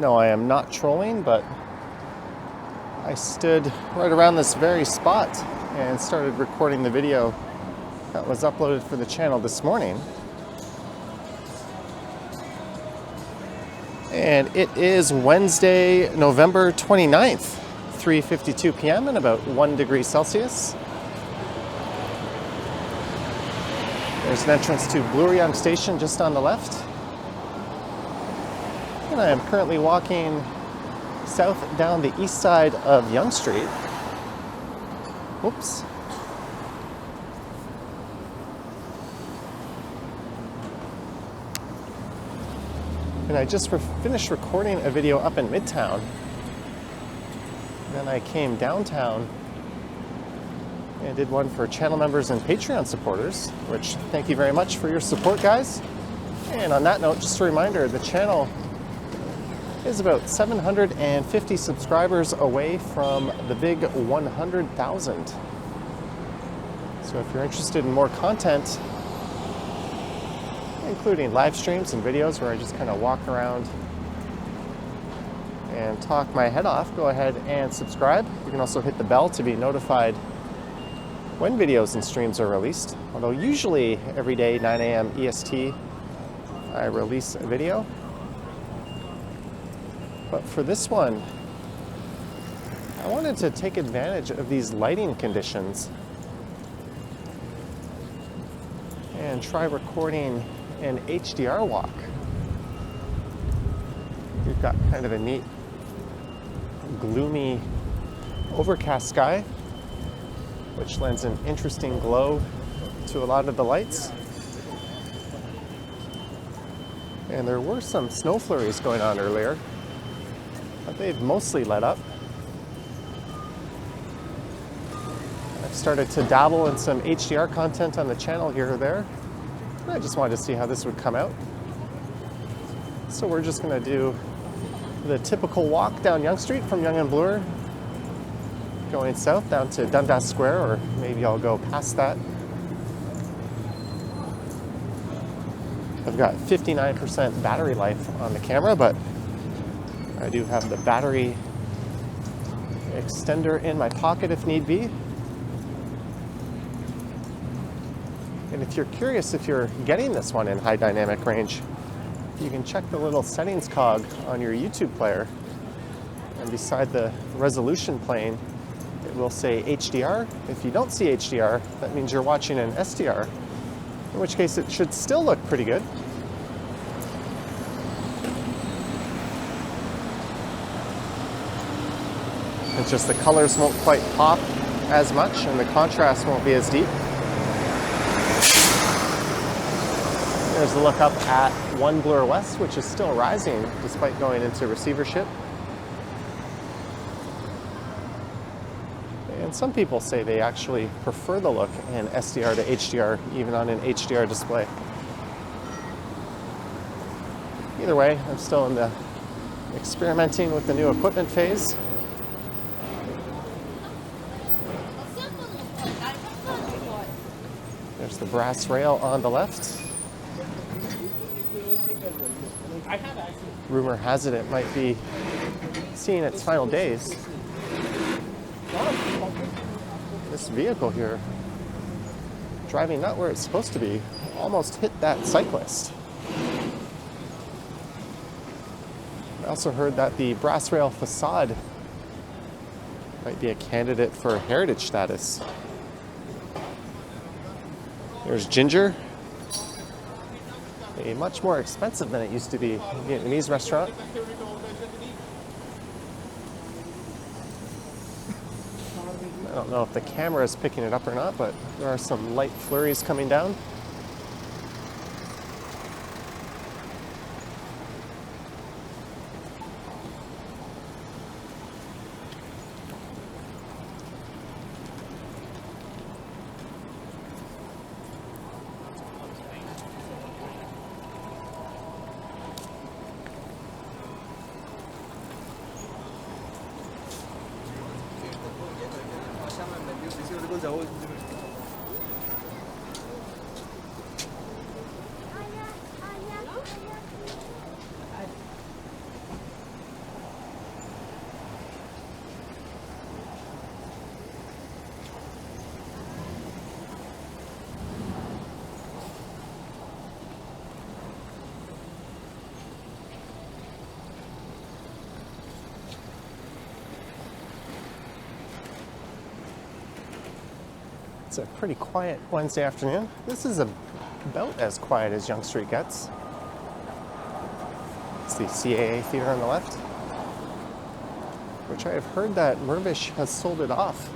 No, I am not trolling, but I stood right around this very spot and started recording the video that was uploaded for the channel this morning. And it is Wednesday, November 29th, 3:52 p.m. and about 1 degree Celsius. There's an entrance to Bloor Yonge Station just on the left. And I am currently walking south down the east side of Yonge Street. Whoops. And I just finished recording a video up in Midtown. Then I came downtown and did one for channel members and Patreon supporters, which thank you very much for your support, guys. And on that note, just a reminder, the channel is about 750 subscribers away from the big 100,000. So if you're interested in more content, including live streams and videos where I just kind of walk around and talk my head off, go ahead and subscribe. You can also hit the bell to be notified when videos and streams are released. Although usually every day, 9 a.m. EST, I release a video. But for this one, I wanted to take advantage of these lighting conditions and try recording an HDR walk. We've got kind of a neat, gloomy, overcast sky, which lends an interesting glow to a lot of the lights. And there were some snow flurries going on earlier, but they've mostly let up. I've started to dabble in some HDR content on the channel here or there. I just wanted to see how this would come out. So we're just going to do the typical walk down Yonge Street from Yonge and Bloor, going south down to Dundas Square, or maybe I'll go past that. I've got 59% battery life on the camera, but I do have the battery extender in my pocket if need be. And if you're curious if you're getting this one in high dynamic range, you can check the little settings cog on your YouTube player. And beside the resolution pane, it will say HDR. If you don't see HDR, that means you're watching an SDR, in which case it should still look pretty good. It's just the colors won't quite pop as much and the contrast won't be as deep. There's a look up at 1 Bloor West, which is still rising despite going into receivership. And some people say they actually prefer the look in SDR to HDR, even on an HDR display. Either way, I'm still in the experimenting with the new equipment phase. There's the brass rail on the left. Rumor has it might be seeing its final days. This vehicle here, driving not where it's supposed to be, almost hit that cyclist. I also heard that the brass rail facade might be a candidate for heritage status. There's Ginger, a much more expensive than it used to be Vietnamese restaurant. I don't know if the camera is picking it up or not, but there are some light flurries coming down. It's a pretty quiet Wednesday afternoon. This is about as quiet as Yonge Street gets. It's the CAA Theater on the left, which I have heard that Mirvish has sold it off.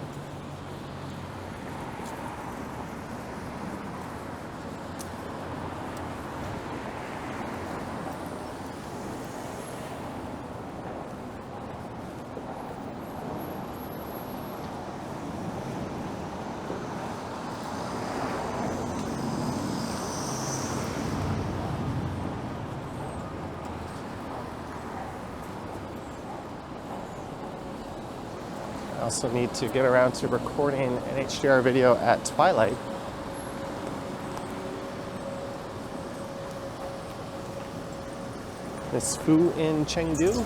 I also need to get around to recording an HDR video at twilight. This Fu in Chengdu.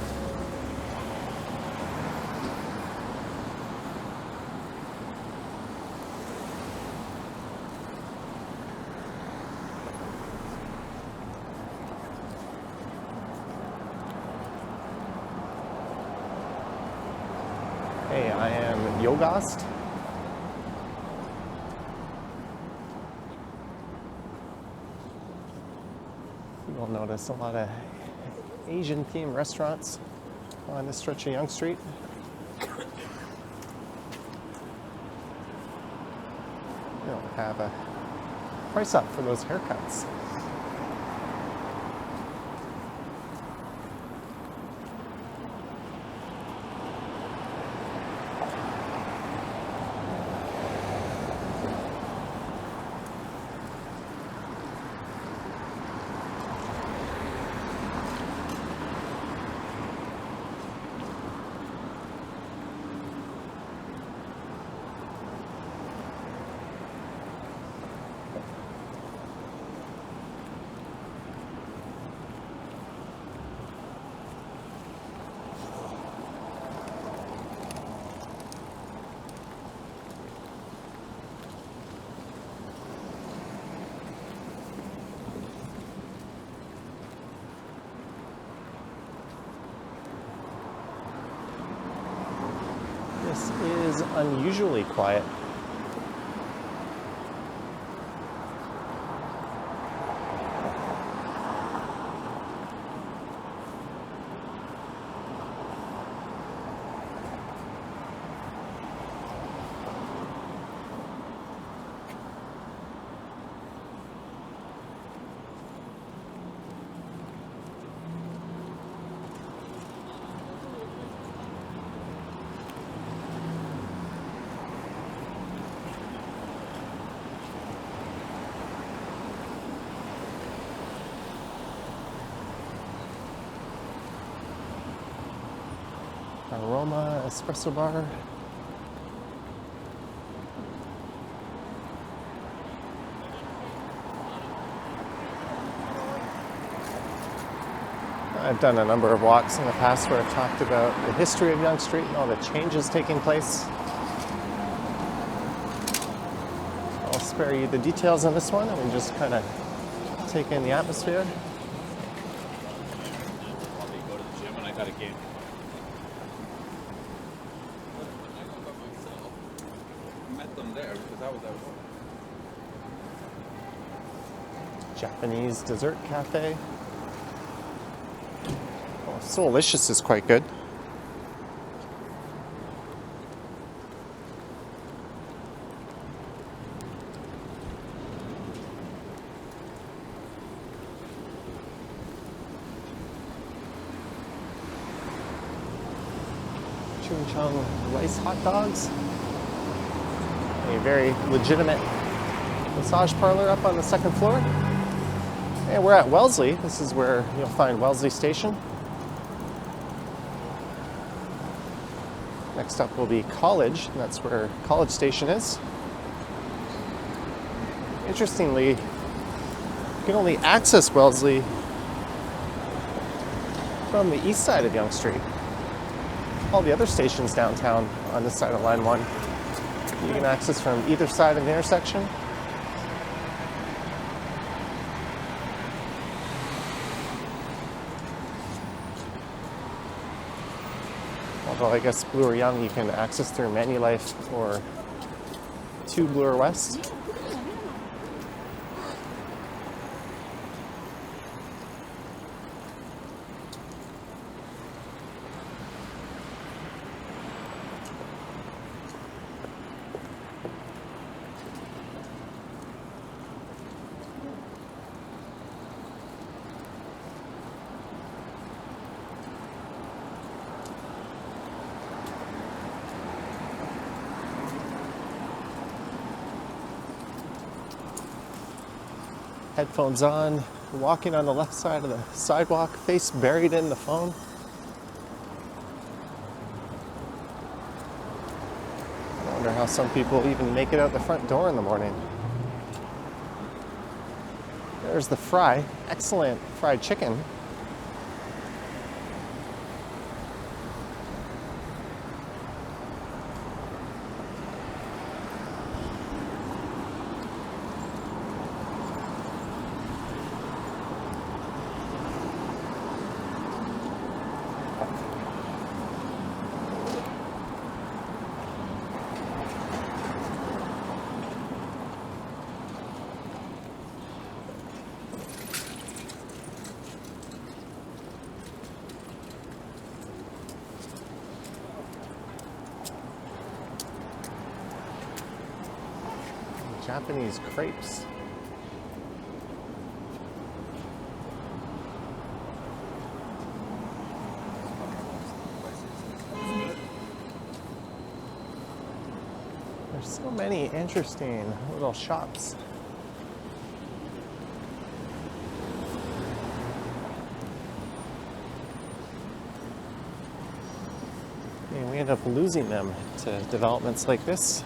Hey, I am Yogast. You will notice a lot of Asian themed restaurants on this stretch of Yonge Street. They'll have a price up for those haircuts. This is unusually quiet. Aroma espresso bar. I've done a number of walks in the past where I've talked about the history of Yonge Street and all the changes taking place. I'll spare you the details on this one and we just kind of take in the atmosphere. Go to the gym and I got a game. Met them there because I was at work. Japanese dessert cafe. Oh, Soulicious is quite good. Chimichurri rice hot dogs. A very legitimate massage parlor up on the second floor. And we're at Wellesley. This is where you'll find Wellesley Station. Next up will be College, and that's where College Station is. Interestingly, you can only access Wellesley from the east side of Yonge Street. All the other stations downtown on this side of Line 1, you can access from either side of the intersection. Although I guess Bloor Yonge you can access through Manulife or 2 to Bloor West. Headphones on, walking on the left side of the sidewalk, face buried in the phone. I wonder how some people even make it out the front door in the morning. There's the fry, excellent fried chicken. Japanese crepes. There's so many interesting little shops. And we end up losing them to developments like this.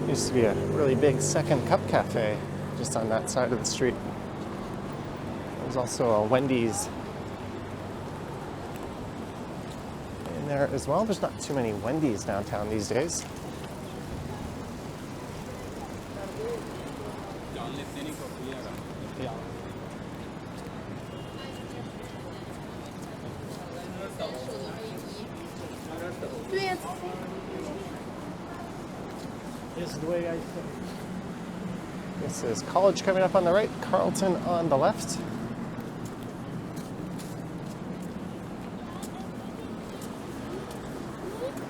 Used to be a really big Second Cup cafe just on that side of the street. There's also a Wendy's in there as well. There's not too many Wendy's downtown these days. This is the way I think. This is College coming up on the right, Carlton on the left.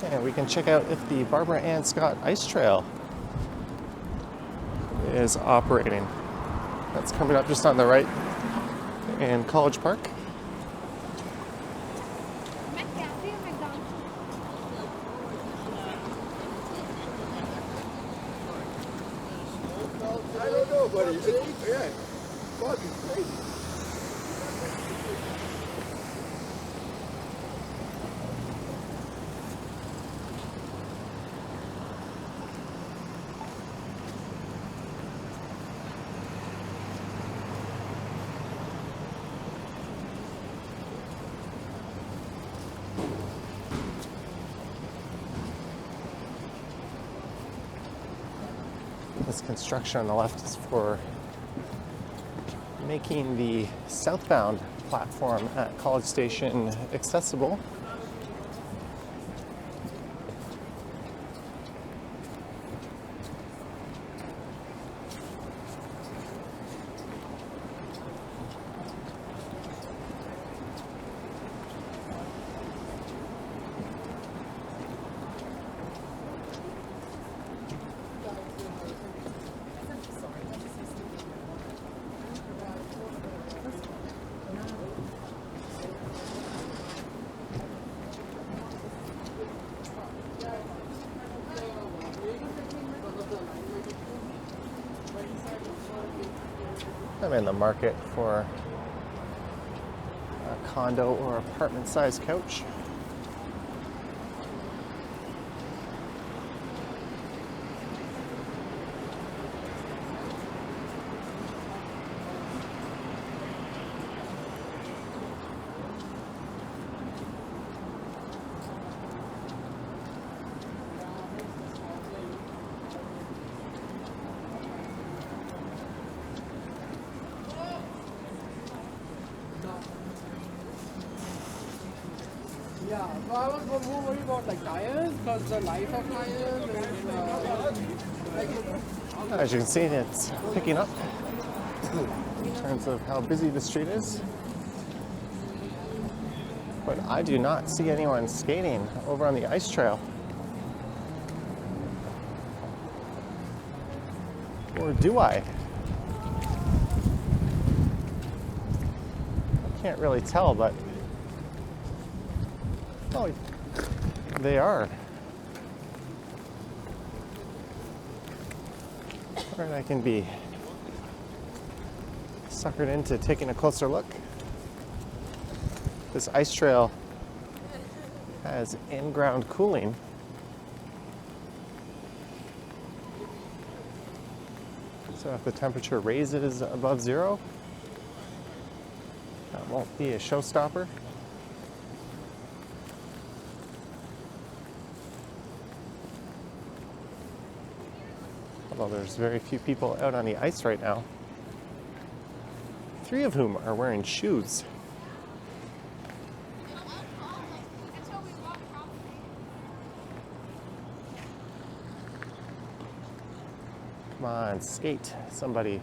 And we can check out if the Barbara Ann Scott Ice Trail is operating. That's coming up just on the right in College Park. I don't know, buddy. Yeah, fucking crazy. This construction on the left is for making the southbound platform at College Station accessible. I'm in the market for a condo or apartment-sized couch. Yeah, so I was more worried about like tires because the life of tires is As you can see, it's picking up in terms of how busy the street is. But I do not see anyone skating over on the ice trail. Or do I? I can't really tell, but oh, they are. Or I can be suckered into taking a closer look. This ice trail has in-ground cooling. So if the temperature raises above zero, that won't be a showstopper. Although there's very few people out on the ice right now, 3 of whom are wearing shoes. Come on, skate, somebody.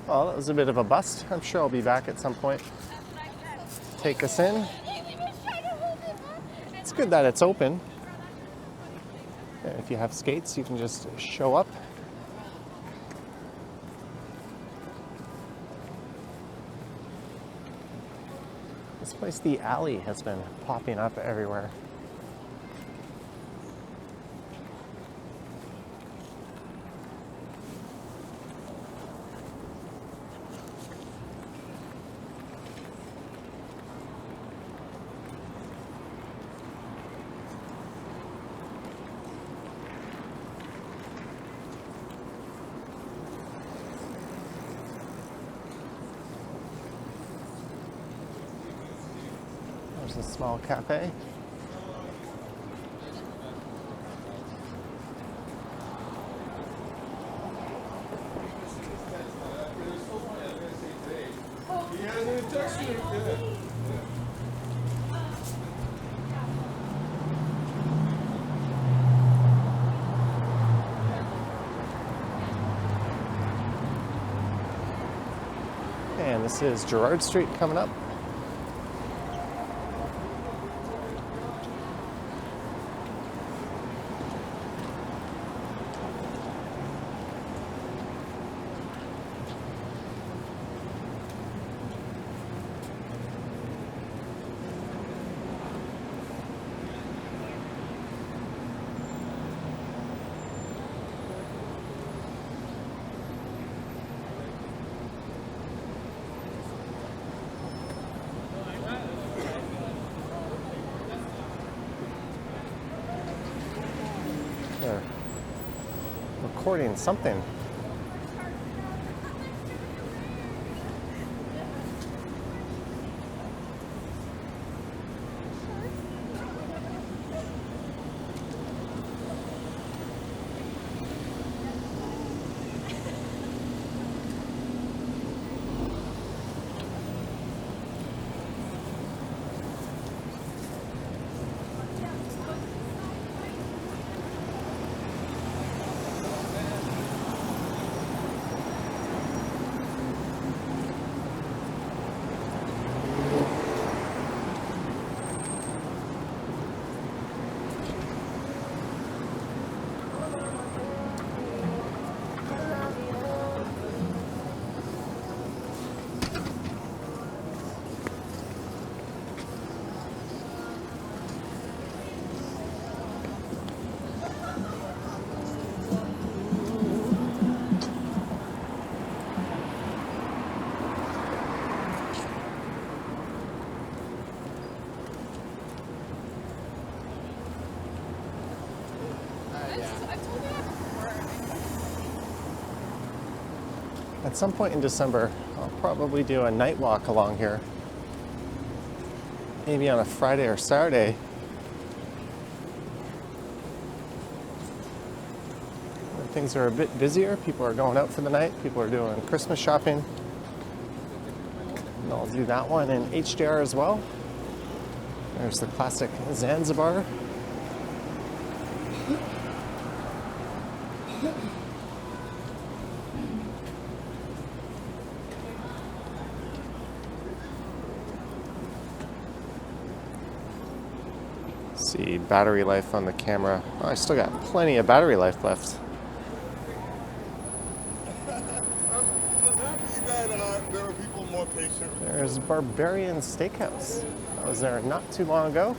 Well, that was a bit of a bust. I'm sure I'll be back at some point. Take us in. It's good that it's open. And if you have skates, you can just show up. This place, the alley, has been popping up everywhere. There's a small cafe. And this is Gerrard Street coming up. They're recording something. At some point in December, I'll probably do a night walk along here. Maybe on a Friday or Saturday. When things are a bit busier, people are going out for the night, people are doing Christmas shopping. And I'll do that one in HDR as well. There's the classic Zanzibar. See battery life on the camera. Oh, I still got plenty of battery life left. I'm happy that there are people more patient. There's Barbarian Steakhouse. I was there not too long ago.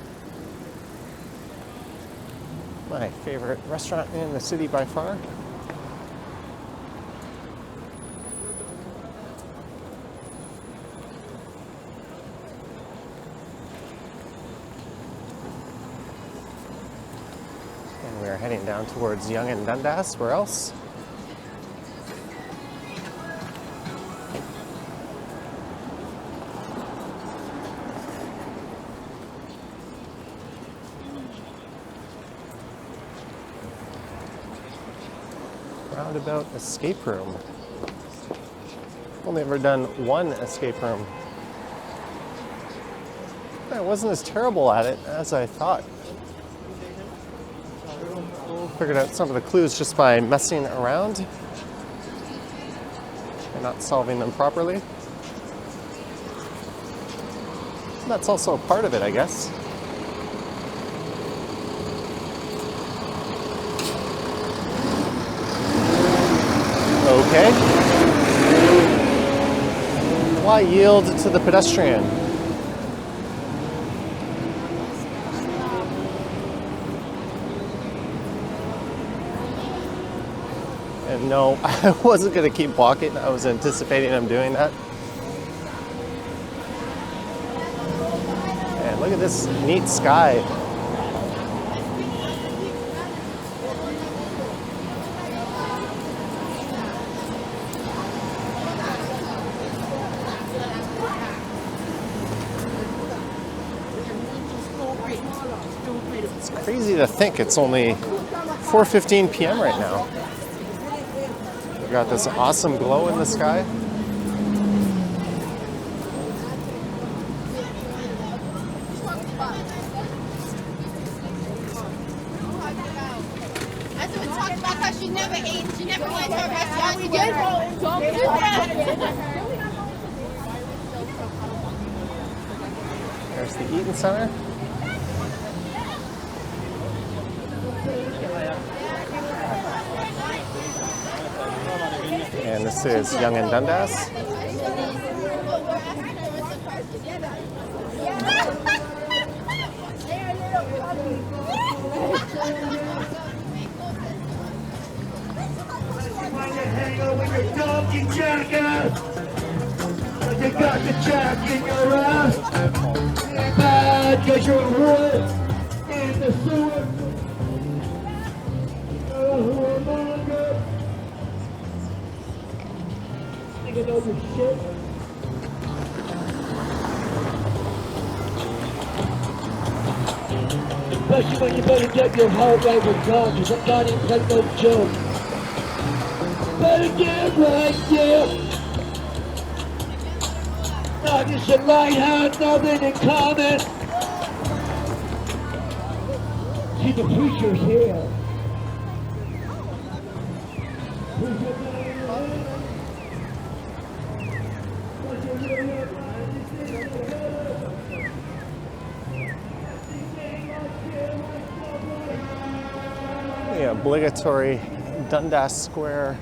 My favorite restaurant in the city by far. And we are heading down towards Yonge and Dundas. Where else? Roundabout escape room. Only ever done one escape room. I wasn't as terrible at it as I thought. Figured out some of the clues just by messing around and not solving them properly. That's also a part of it, I guess. Okay. Why yield to the pedestrian? And no, I wasn't going to keep walking. I was anticipating him doing that. And look at this neat sky. It's crazy to think it's only 4:15 p.m. right now. We've got this awesome glow in the sky. That's what we talked about, because she never ate. She never went to a restaurant. We did. Don't do that. There's the Eaton Center. And this is Yonge and Dundas. Hang over your donkey jacket. You got the jack in your ass. Bad cause you're wood in the sewer. Thinking over shit. Especially when you better get your heart right with God, cause I'm not even like no joke. Better get right there. Not just a light had nothing in common. See, the preacher's here. The obligatory Dundas Square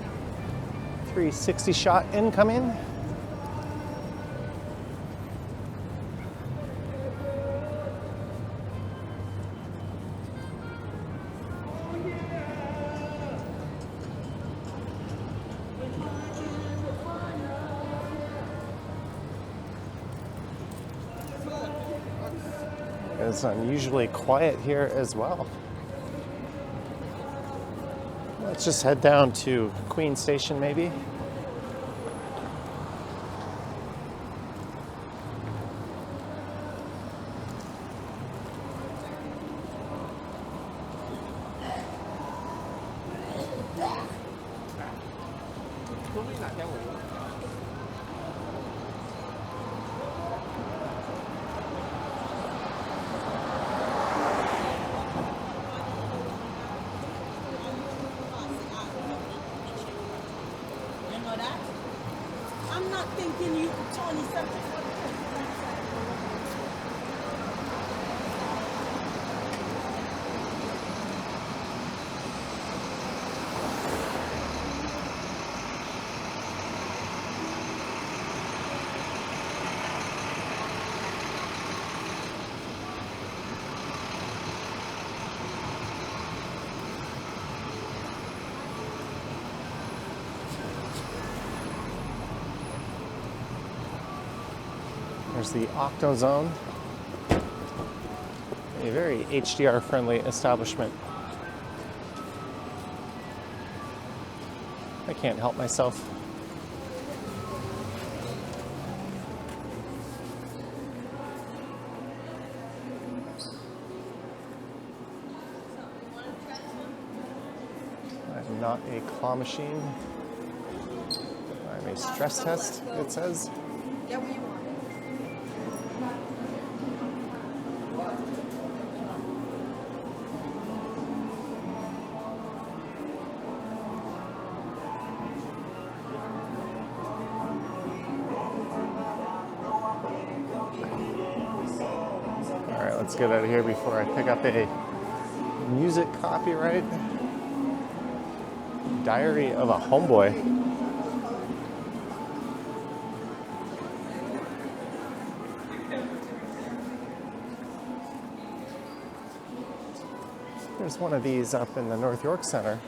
360 shot incoming. It's unusually quiet here as well. Let's just head down to Queen Station maybe. not thinking you 27. There's the Octo Zone, a very HDR friendly establishment. I can't help myself. I'm not a claw machine. I'm a stress test, it says. Get what you want. All right, let's get out of here before I pick up a music copyright. Diary of a Homeboy. There's one of these up in the North York Center.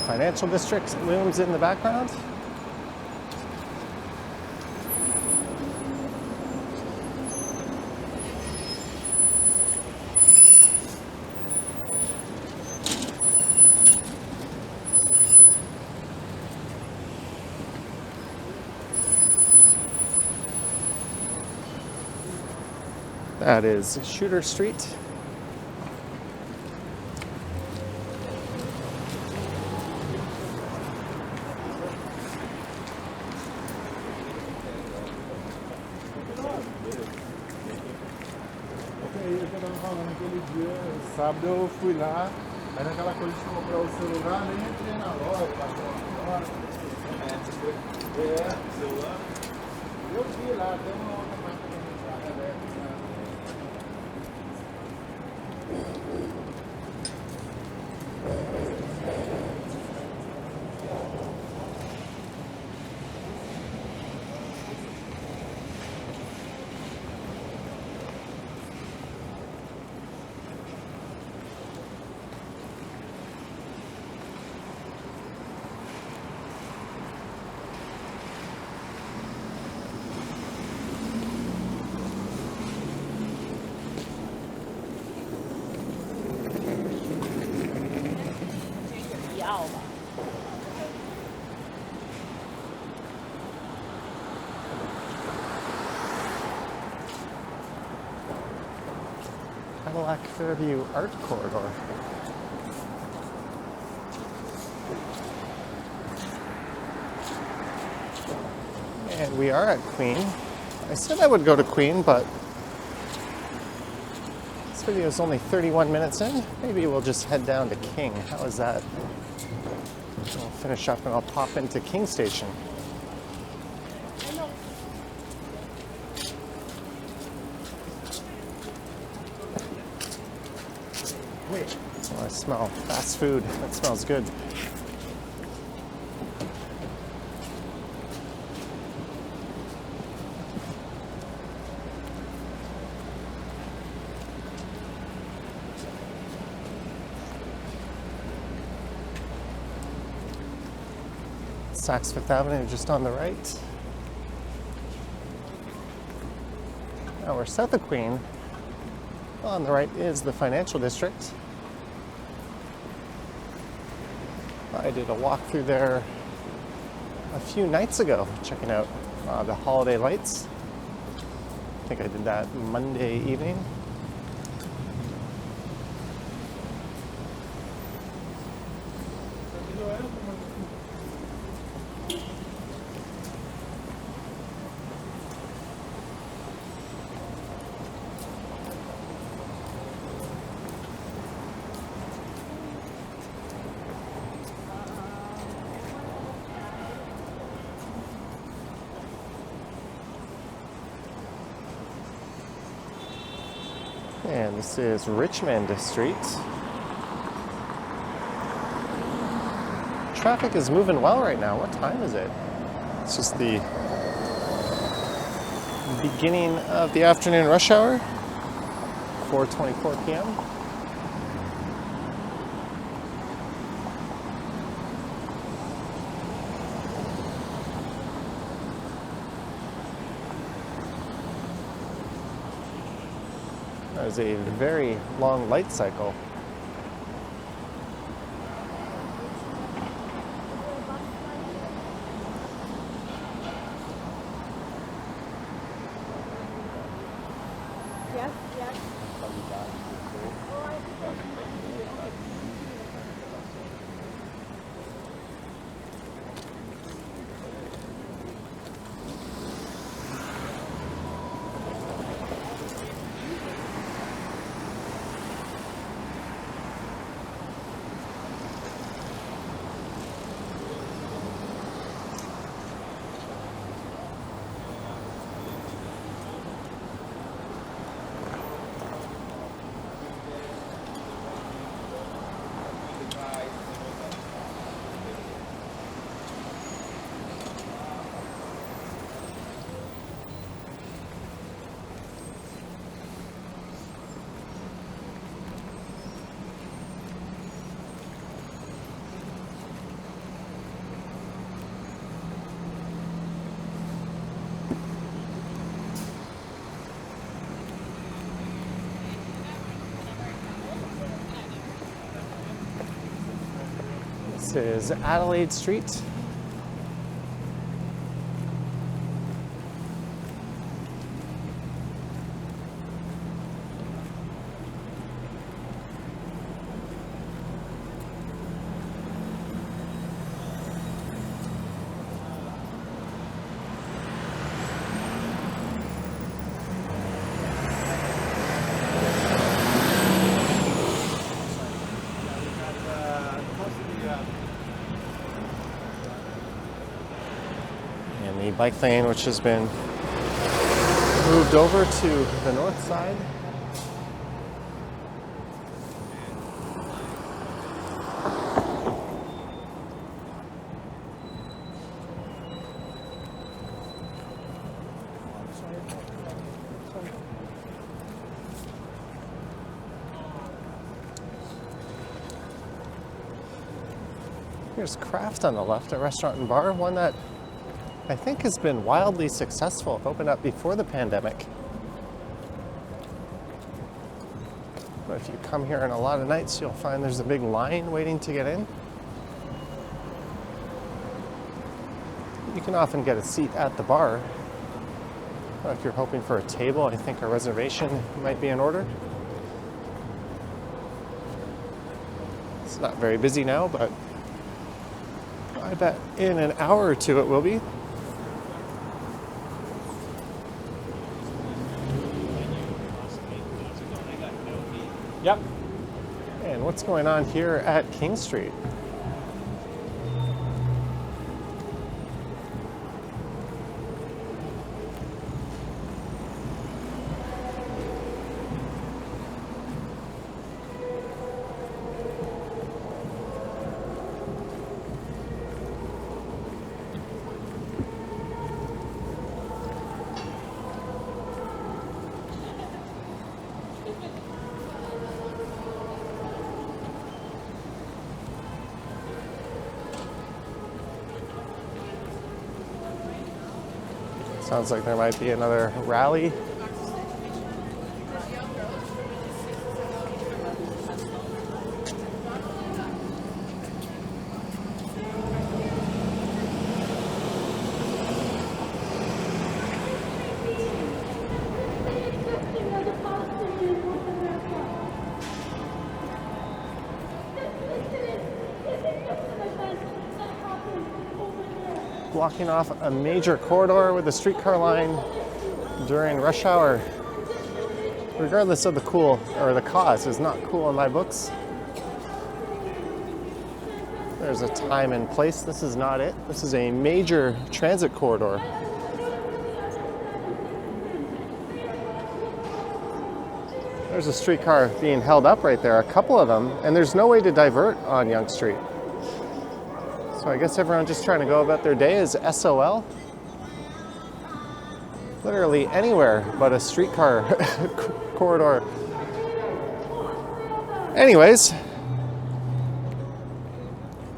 Financial district looms in the background. That is Shooter Street. Sábado eu fui lá, aí naquela coisa de comprar o celular, nem entrei na loja, passou uma hora. Celular. Eu vi lá, tem uma outra marca de mensagem aberta. Cadillac Fairview Art Corridor. And we are at Queen. I said I would go to Queen, but this video is only 31 minutes in. Maybe we'll just head down to King. How is that? We'll finish up and I'll pop into King Station. Oh, I smell fast food. That smells good. Saks Fifth Avenue just on the right. Now we're south of Queen. On the right is the financial district. I did a walk through there a few nights ago, checking out the holiday lights. I think I did that Monday evening. And this is Richmond Street. Traffic is moving well right now. What time is it? It's just the beginning of the afternoon rush hour, 4:24 p.m. There's a very long light cycle. Yes, yes. This is Adelaide Street. And the bike lane, which has been moved over to the north side. Here's Craft on the left, a restaurant and bar, one that I think has been wildly successful. It opened up before the pandemic. But if you come here on a lot of nights, you'll find there's a big line waiting to get in. You can often get a seat at the bar. If you're hoping for a table, I think a reservation might be in order. It's not very busy now, but I bet in an hour or two it will be. Yep. And what's going on here at King Street? Sounds like there might be another rally. Blocking off a major corridor with a streetcar line during rush hour. Regardless of the cool or the cause is not cool in my books. There's a time and place. This is not it. This is a major transit corridor. There's a streetcar being held up right there, a couple of them, and there's no way to divert on Yonge Street. So I guess everyone just trying to go about their day is SOL. Literally anywhere but a streetcar corridor. Anyways,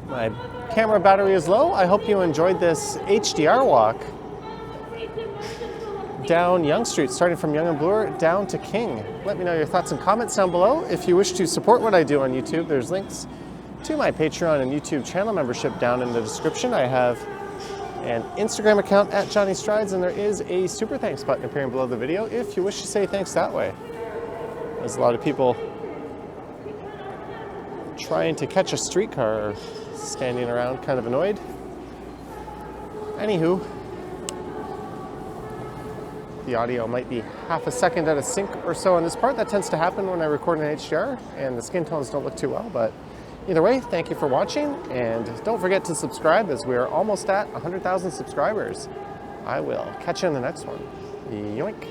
my camera battery is low. I hope you enjoyed this HDR walk down Yonge Street, starting from Yonge and Bloor down to King. Let me know your thoughts and comments down below. If you wish to support what I do on YouTube, there's links to my Patreon and YouTube channel membership down in the description. I have an Instagram account at Johnny Strides, and there is a super thanks button appearing below the video if you wish to say thanks that way. There's a lot of people trying to catch a streetcar or standing around kind of annoyed. Anywho, the audio might be half a second out of sync or so on this part. That tends to happen when I record in HDR and the skin tones don't look too well, but either way, thank you for watching, and don't forget to subscribe as we are almost at 100,000 subscribers. I will catch you in the next one. Yoink.